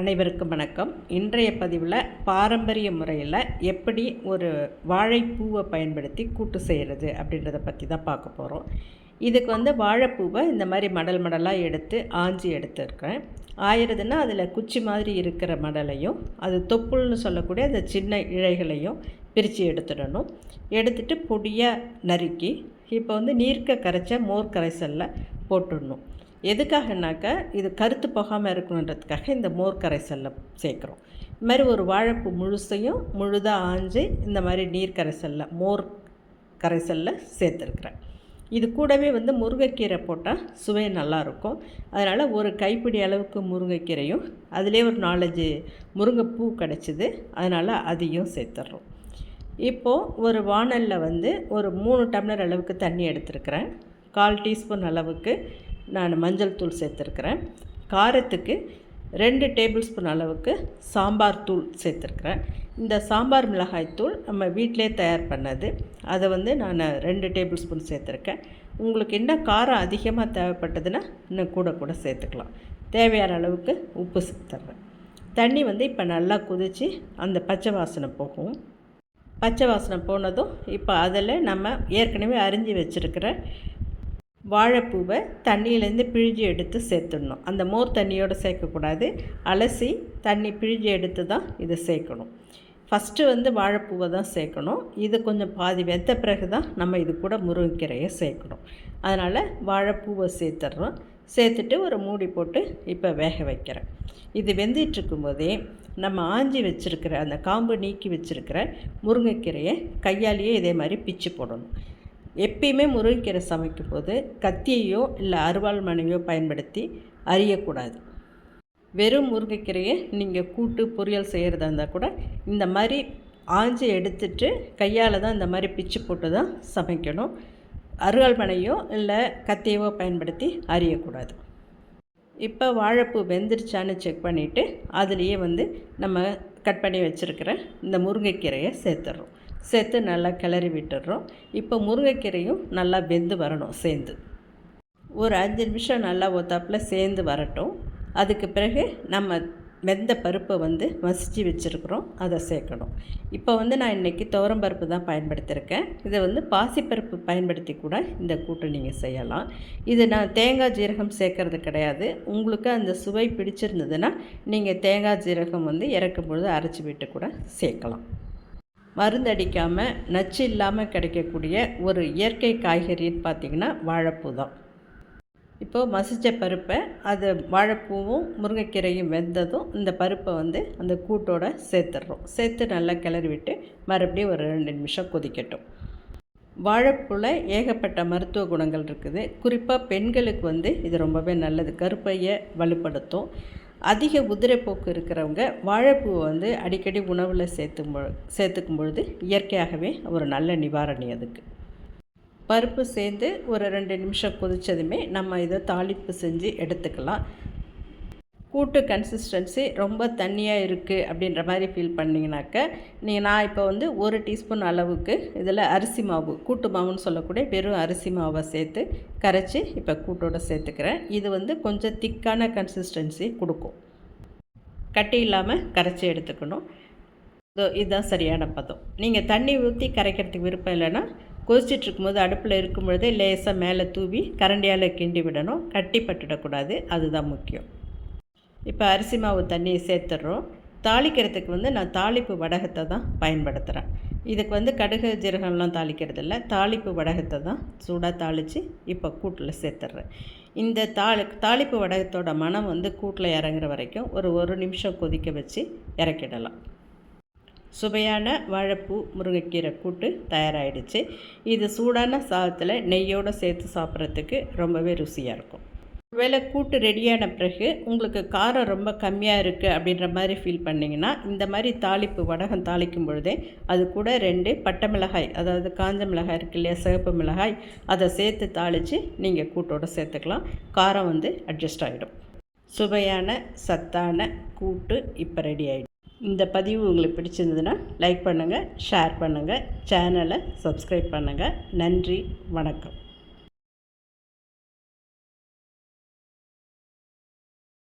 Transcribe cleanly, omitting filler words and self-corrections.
அனைவருக்கும் வணக்கம். இன்றைய பதிவில் பாரம்பரிய முறையில் எப்படி ஒரு வாழைப்பூவை பயன்படுத்தி கூட்டு செய்கிறது அப்படின்றத பற்றி தான் பார்க்க போகிறோம். இதுக்கு வாழைப்பூவை இந்த மாதிரி மடல் மடலாக எடுத்து ஆஞ்சி எடுத்துருக்கேன். ஆயிரதுன்னா அதில் குச்சி மாதிரி இருக்கிற மடலையும் அது தொப்புள்னு சொல்லக்கூடிய அந்த சின்ன இழைகளையும் பிரித்து எடுத்துடணும். எடுத்துகிட்டு பொடியாக நறுக்கி இப்போ நீர்க்க கரைச்ச மோர் கரைசலில் போட்டுடணும். எதுக்காகனாக்கா இது கருத்து போகாமல் இருக்கணுன்றதுக்காக இந்த மோர் கரைசலில் சேர்க்குறோம். இது மாதிரி ஒரு வாழைப்பூ முழுசையும் முழுதாக ஆஞ்சு இந்த மாதிரி நீர் கரைசலில் மோர் கரைசலில் சேர்த்துருக்குறேன். இது கூடவே முருங்கைக்கீரை போட்டால் சுவை நல்லாயிருக்கும். அதனால் ஒரு கைப்பிடி அளவுக்கு முருங்கைக்கீரையும் அதிலே ஒரு 4-5 முருங்கைப்பூ கிடச்சிது, அதனால் அதையும் சேர்த்துட்றோம். இப்போது ஒரு வாணலில் ஒரு 3 டம்ளர் அளவுக்கு தண்ணி எடுத்துருக்கிறேன். 1/4 டீஸ்பூன் அளவுக்கு நான் மஞ்சள் தூள் சேர்த்துருக்கிறேன். காரத்துக்கு 2 டேபிள் ஸ்பூன் அளவுக்கு சாம்பார் தூள் சேர்த்துருக்குறேன். இந்த சாம்பார் மிளகாய் தூள் நம்ம வீட்டிலே தயார் பண்ணது, அதை நான் 2 டேபிள் ஸ்பூன் சேர்த்துருக்கேன். உங்களுக்கு இன்னும் காரம் அதிகமாக தேவைப்பட்டதுன்னா இன்னும் கூட சேர்த்துக்கலாம். தேவையான அளவுக்கு உப்பு சேர்த்துறேன். தண்ணி இப்போ நல்லா கொதித்து அந்த பச்சை வாசனை போகும். பச்சை வாசனை போனதும் இப்போ அதில் நம்ம ஏற்கனவே அரிஞ்சு வச்சுருக்கிற வாழைப்பூவை தண்ணியிலேருந்து பிழிஞ்சு எடுத்து சேர்த்துடணும். அந்த மோர் தண்ணியோடு சேர்க்கக்கூடாது, அலசி தண்ணி பிழிஞ்சு எடுத்து தான் இதை சேர்க்கணும். ஃபஸ்ட்டு வாழைப்பூவை தான் சேர்க்கணும். இது கொஞ்சம் பாதி வெந்த பிறகு தான் நம்ம இது கூட முருங்கைக்கீரையை சேர்க்கணும். அதனால் வாழைப்பூவை சேர்த்துட்றோம். சேர்த்துட்டு ஒரு மூடி போட்டு இப்போ வேக வைக்கிறேன். இது வெந்துட்டுருக்கும்போதே நம்ம ஆஞ்சி வச்சுருக்கிற அந்த காம்பு நீக்கி வச்சுருக்கிற முருங்கைக்கீரையை கையாலேயே இதே மாதிரி பிச்சு போடணும். எப்பயுமே முருங்கைக்கீரை சமைக்கும் போது கத்தியையோ இல்லை அருவாள் மனைவியோ பயன்படுத்தி அரியக்கூடாது. வெறும் முருங்கைக்கீரையை நீங்கள் கூட்டு பொரியல் செய்கிறதா இருந்தால் கூட இந்த மாதிரி ஆஞ்சி எடுத்துட்டு கையால் தான் இந்த மாதிரி பிச்சு போட்டு தான் சமைக்கணும். அருவாள் மனையோ இல்லை கத்தியவோ பயன்படுத்தி அரியக்கூடாது. இப்போ வாழைப்பூ வெந்துருச்சான்னு செக் பண்ணிவிட்டு அதுலேயே நம்ம கட் பண்ணி வச்சுருக்கிற இந்த முருங்கைக்கீரையை சேர்த்துட்றோம். சேர்த்து நல்லா கிளறி விட்டுடுறோம். இப்போ முருங்கைக்கீரையும் நல்லா வெந்து வரணும். சேர்ந்து ஒரு 5 நிமிஷம் நல்லா ஒத்தாப்பில் சேர்ந்து வரட்டும். அதுக்கு பிறகு நம்ம வெந்த பருப்பை மசிச்சு வச்சுருக்குறோம், அதை சேர்க்கணும். இப்போ நான் இன்றைக்கி துவரம்பருப்பு தான் பயன்படுத்தியிருக்கேன். இதை பாசிப்பருப்பு பயன்படுத்தி கூட இந்த கூட்டு நீங்கள் செய்யலாம். இது நான் தேங்காய் ஜீரகம் சேர்க்கறது கிடையாது. உங்களுக்கு அந்த சுவை பிடிச்சிருந்ததுன்னா நீங்கள் தேங்காய் ஜீரகம் இறக்கும் பொழுது அரைச்சி விட்டு கூட சேர்க்கலாம். மருந்தடிக்காமல் நச்சு இல்லாமல் கிடைக்கக்கூடிய ஒரு இயற்கை காய்கறின்னு பார்த்திங்கன்னா வாழைப்பூ தான். இப்போது மசித்த பருப்பை அது வாழைப்பூவும் முருங்கைக்கீரையும் வெந்ததும் இந்த பருப்பை அந்த கூட்டோடு சேர்த்துட்றோம். சேர்த்து நல்லா கிளறி விட்டு மறுபடியும் ஒரு 2 நிமிஷம் கொதிக்கட்டும். வாழைப்பூவில் ஏகப்பட்ட மருத்துவ குணங்கள் இருக்குது. குறிப்பாக பெண்களுக்கு இது ரொம்பவே நல்லது. கருப்பையை வலுப்படுத்தும். அதிக உதிரைப்போக்கு இருக்கிறவங்க வாழைப்பூவை அடிக்கடி உணவில் சேர்த்துக்கும் பொழுது இயற்கையாகவே ஒரு நல்ல நிவாரணி. அதுக்கு பருப்பு சேர்ந்து ஒரு 2 நிமிஷம் கொதித்ததுமே நம்ம இதை தாளிப்பு செஞ்சு எடுத்துக்கலாம். கூட்டு கன்சிஸ்டன்சி ரொம்ப தண்ணியாக இருக்குது அப்படின்ற மாதிரி ஃபீல் பண்ணிங்கனாக்க நான் இப்போ 1 டீஸ்பூன் அளவுக்கு இதில் அரிசி மாவு, கூட்டு மாவுன்னு சொல்லக்கூடிய வெறும் அரிசி மாவை சேர்த்து கரைச்சி இப்போ கூட்டோடு சேர்த்துக்கிறேன். இது கொஞ்சம் திக்கான கன்சிஸ்டன்சி கொடுக்கும். கட்டி இல்லாமல் கரைச்சி எடுத்துக்கணும். இதுதான் சரியான பதம். நீங்கள் தண்ணி ஊற்றி கரைக்கிறதுக்கு விருப்பம் இல்லைன்னா கொதிச்சிட்ருக்கும்போது அடுப்பில் இருக்கும் பொழுதே லேசாக மேலே தூவி கரண்டியால் கிண்டி விடணும். கட்டி பட்டுடக்கூடாது, அதுதான் முக்கியம். இப்போ அரிசி மாவு தண்ணியை சேர்த்துட்றோம். தாளிக்கிறதுக்கு நான் தாளிப்பு வடகத்தை தான் பயன்படுத்துகிறேன். இதுக்கு கடுகு ஜீரகம்லாம் தாளிக்கிறது இல்லை, தாளிப்பு வடகத்தை தான் சூடாக தாளித்து இப்போ கூட்டில் சேர்த்துட்றேன். இந்த தாளிப்பு வடகத்தோட மனம் கூட்டில் இறங்குற வரைக்கும் ஒரு 1 நிமிஷம் கொதிக்க வச்சு இறக்கிடலாம். சுவையான வாழைப்பூ முருங்கைக்கீரை கூட்டு தயாராகிடுச்சு. இது சூடான சாதத்தில் நெய்யோடு சேர்த்து சாப்பிட்றதுக்கு ரொம்பவே ருசியாக இருக்கும். ஒருவேளை கூட்டு ரெடியான பிறகு உங்களுக்கு காரம் ரொம்ப கம்மியாக இருக்குது அப்படின்ற மாதிரி ஃபீல் பண்ணிங்கன்னா இந்த மாதிரி தாளிப்பு வடகம் தாளிக்கும் பொழுதே அது கூட 2 பட்டை மிளகாய், அதாவது காஞ்ச மிளகாய் இருக்கு இல்லையா, சிவப்பு மிளகாய், அதை சேர்த்து தாளித்து நீங்கள் கூட்டோடு சேர்த்துக்கலாம். காரம் அட்ஜஸ்ட் ஆகிடும். சுவையான சத்தான கூட்டு இப்போ ரெடி ஆகிடும். இந்த பதிவு உங்களுக்கு பிடிச்சிருந்ததுன்னா லைக் பண்ணுங்கள், ஷேர் பண்ணுங்கள், சேனலை சப்ஸ்கிரைப் பண்ணுங்கள். நன்றி, வணக்கம்.